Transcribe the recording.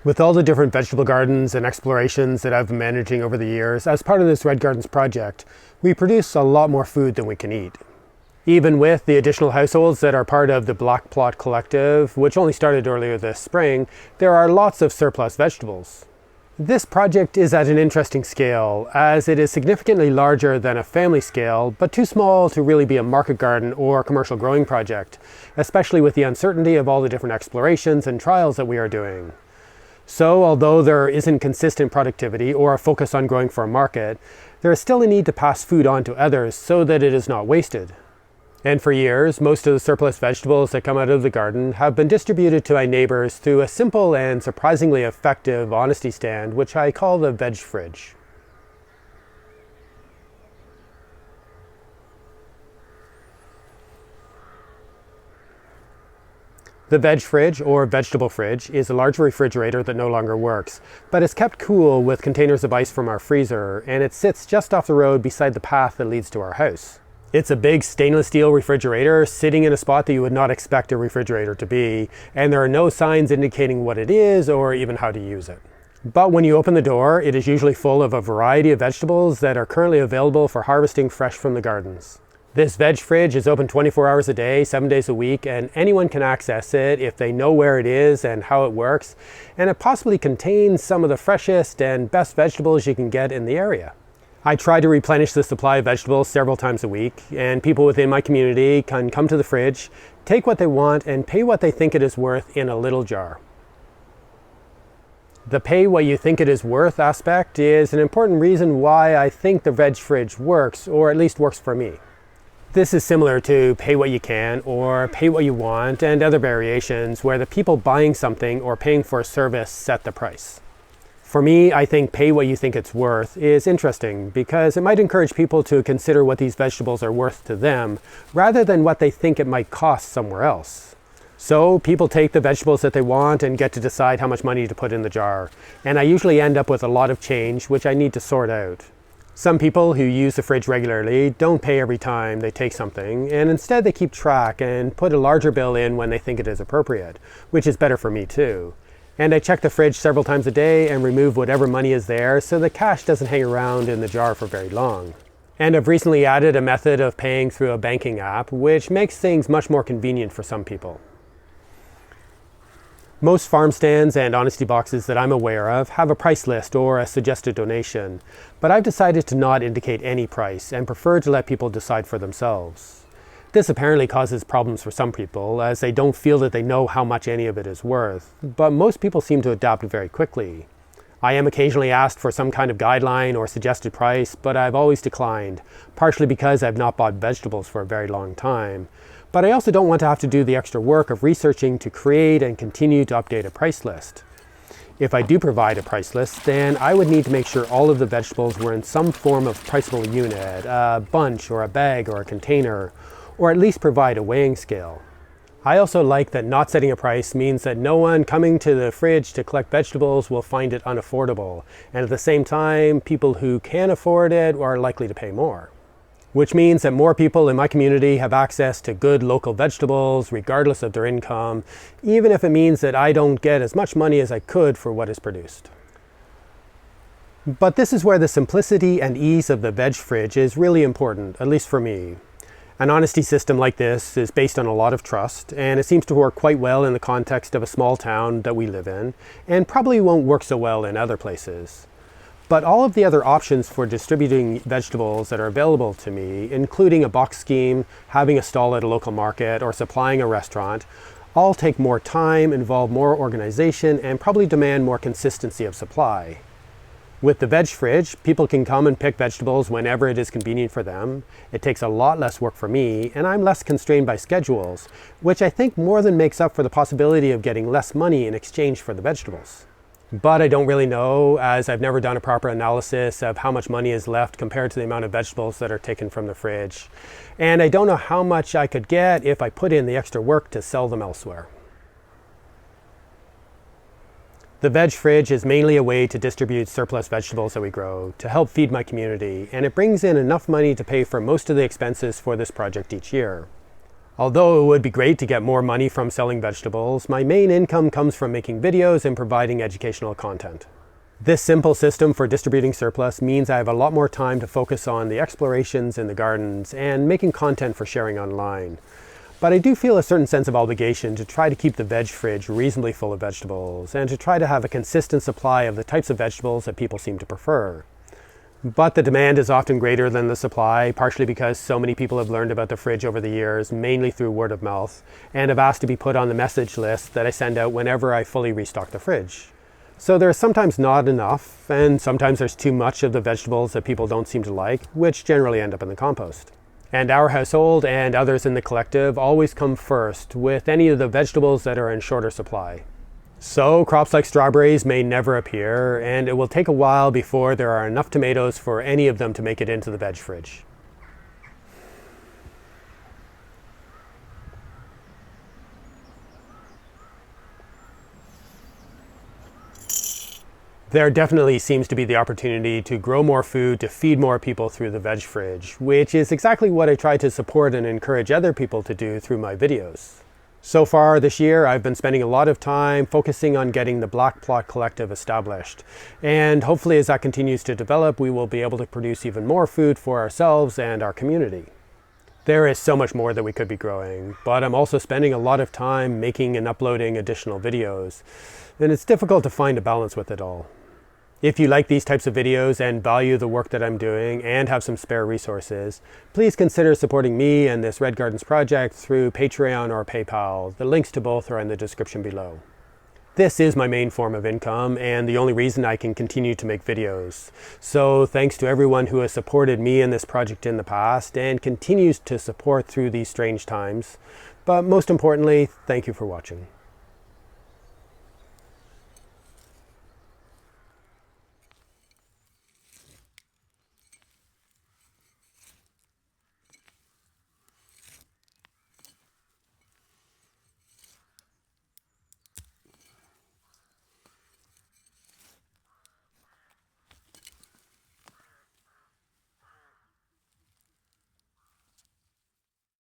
With all the different vegetable gardens and explorations that I've been managing over the years, as part of this Red Gardens project, we produce a lot more food than we can eat. Even with the additional households that are part of the Black Plot Collective, which only started earlier this spring, there are lots of surplus vegetables. This project is at an interesting scale, as it is significantly larger than a family scale, but too small to really be a market garden or commercial growing project, especially with the uncertainty of all the different explorations and trials that we are doing. So, although there isn't consistent productivity or a focus on growing for a market, there is still a need to pass food on to others so that it is not wasted. And for years, most of the surplus vegetables that come out of the garden have been distributed to my neighbors through a simple and surprisingly effective honesty stand, which I call the Veg Fridge. The Veg Fridge, or vegetable fridge, is a large refrigerator that no longer works, but is kept cool with containers of ice from our freezer, and it sits just off the road beside the path that leads to our house. It's a big stainless steel refrigerator sitting in a spot that you would not expect a refrigerator to be, and there are no signs indicating what it is or even how to use it. But when you open the door, it is usually full of a variety of vegetables that are currently available for harvesting fresh from the gardens. This Veg Fridge is open 24 hours a day, 7 days a week, and anyone can access it if they know where it is and how it works, and it possibly contains some of the freshest and best vegetables you can get in the area. I try to replenish the supply of vegetables several times a week, and people within my community can come to the fridge, take what they want, and pay what they think it is worth in a little jar. The pay what you think it is worth aspect is an important reason why I think the Veg Fridge works, or at least works for me. This is similar to pay what you can or pay what you want and other variations where the people buying something or paying for a service set the price. For me, I think pay what you think it's worth is interesting because it might encourage people to consider what these vegetables are worth to them rather than what they think it might cost somewhere else. So people take the vegetables that they want and get to decide how much money to put in the jar. And I usually end up with a lot of change which I need to sort out. Some people who use the fridge regularly don't pay every time they take something, and instead they keep track and put a larger bill in when they think it is appropriate, which is better for me too. And I check the fridge several times a day and remove whatever money is there so the cash doesn't hang around in the jar for very long. And I've recently added a method of paying through a banking app, which makes things much more convenient for some people. Most farm stands and honesty boxes that I'm aware of have a price list or a suggested donation, but I've decided to not indicate any price and prefer to let people decide for themselves. This apparently causes problems for some people as they don't feel that they know how much any of it is worth, but most people seem to adapt very quickly. I am occasionally asked for some kind of guideline or suggested price, but I've always declined, partially because I've not bought vegetables for a very long time. But I also don't want to have to do the extra work of researching to create and continue to update a price list. If I do provide a price list, then I would need to make sure all of the vegetables were in some form of priceable unit, a bunch or a bag or a container, or at least provide a weighing scale. I also like that not setting a price means that no one coming to the fridge to collect vegetables will find it unaffordable, and at the same time, people who can afford it are likely to pay more. Which means that more people in my community have access to good local vegetables, regardless of their income, even if it means that I don't get as much money as I could for what is produced. But this is where the simplicity and ease of the Veg Fridge is really important, at least for me. An honesty system like this is based on a lot of trust, and it seems to work quite well in the context of a small town that we live in, and probably won't work so well in other places. But all of the other options for distributing vegetables that are available to me, including a box scheme, having a stall at a local market, or supplying a restaurant, all take more time, involve more organization, and probably demand more consistency of supply. With the Veg Fridge, people can come and pick vegetables whenever it is convenient for them. It takes a lot less work for me, and I'm less constrained by schedules, which I think more than makes up for the possibility of getting less money in exchange for the vegetables. But I don't really know, as I've never done a proper analysis of how much money is left compared to the amount of vegetables that are taken from the fridge. And I don't know how much I could get if I put in the extra work to sell them elsewhere. The Veg Fridge is mainly a way to distribute surplus vegetables that we grow to help feed my community, and it brings in enough money to pay for most of the expenses for this project each year. Although it would be great to get more money from selling vegetables, my main income comes from making videos and providing educational content. This simple system for distributing surplus means I have a lot more time to focus on the explorations in the gardens and making content for sharing online. But I do feel a certain sense of obligation to try to keep the veg fridge reasonably full of vegetables and to try to have a consistent supply of the types of vegetables that people seem to prefer. But the demand is often greater than the supply, partially because so many people have learned about the fridge over the years, mainly through word of mouth, and have asked to be put on the message list that I send out whenever I fully restock the fridge. So there's sometimes not enough, and sometimes there's too much of the vegetables that people don't seem to like, which generally end up in the compost. And our household and others in the collective always come first with any of the vegetables that are in shorter supply. So crops like strawberries may never appear, and it will take a while before there are enough tomatoes for any of them to make it into the veg fridge. There definitely seems to be the opportunity to grow more food to feed more people through the veg fridge, which is exactly what I try to support and encourage other people to do through my videos. So far this year, I've been spending a lot of time focusing on getting the Black Plot Collective established. And hopefully as that continues to develop, we will be able to produce even more food for ourselves and our community. There is so much more that we could be growing, but I'm also spending a lot of time making and uploading additional videos. And it's difficult to find a balance with it all. If you like these types of videos and value the work that I'm doing and have some spare resources, please consider supporting me and this Red Gardens project through Patreon or PayPal. The links to both are in the description below. This is my main form of income and the only reason I can continue to make videos. So thanks to everyone who has supported me in this project in the past and continues to support through these strange times. But most importantly, thank you for watching.